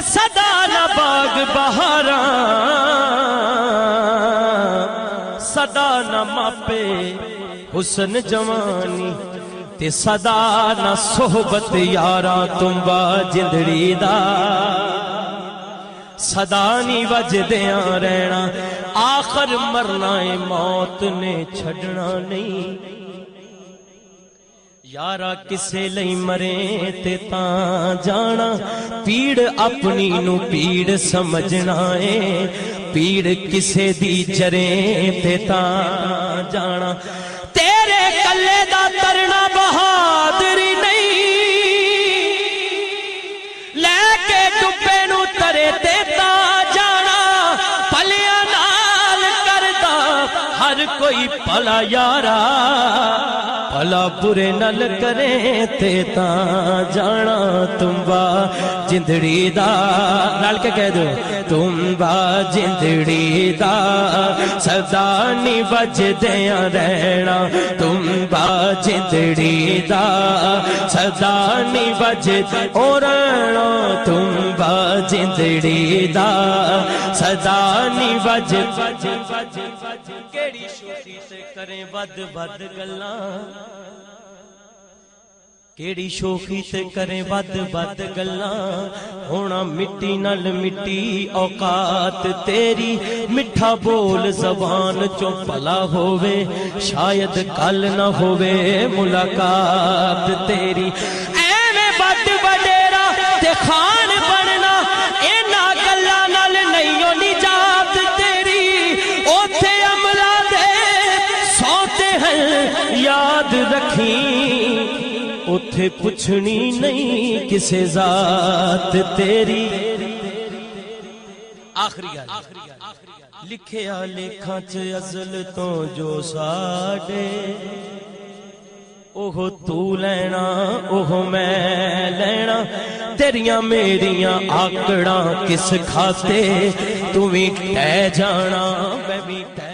صدا نہ باغ بہاراں صدا نہ ماپے حسن جوانی تے صدا نہ صحبت یاراں تمبا جندڑی دا صدا نہیں وجدیاں رہنا آخر مرنا ہے موت نے چھڑنا نہیں یارا کسے لئی مرے تے تاں جانا پیڑ اپنی نو پیڑ سمجھنا ہے پیڑ کسے دی جرے تے تاں جانا تیرے کلے دا ترنا بہادری نہیں لے کے ڈبے نو ترے تے تاں جانا پلیاں نال کردا ہر کوئی پلا یارا بھلا برے نل کرے تے تاں جانا تمبا جندڑی دا نال کے کہہ دو تمبا جندڑی دا صدا نہیں وجدیاں رہنا تمبا جندڑی دا صدا نہیں وجدیاں رہنا تمبا جندڑی دا صدا نہیں وجدیاں کیڑی شوخی سے کریں ود ود گلاں کیڑی شوخی تے کریں ود ود گلاں ہونا مٹی نل مٹی اوقات تیری مٹھا بول زبان چوں پلا ہووے شاید کل نہ ہووے ملاقات تیری ایویں ود وڈیرا تے خان بننا اینا گلاں نال نہیں ہو نجات تیری اوتھے عملہ دے سوتے ہیں یاد رکھیں اتھے پچھنی نہیں کسے ذات تیری آخری گل لکھیا لکھاں چ ازل تو جو ساڈے اوہ تو لینا اوہ میں لینا تیریاں میریاں آکڑاں کس کھاتے تمہیں ٹہ جانا میں بھی ٹہ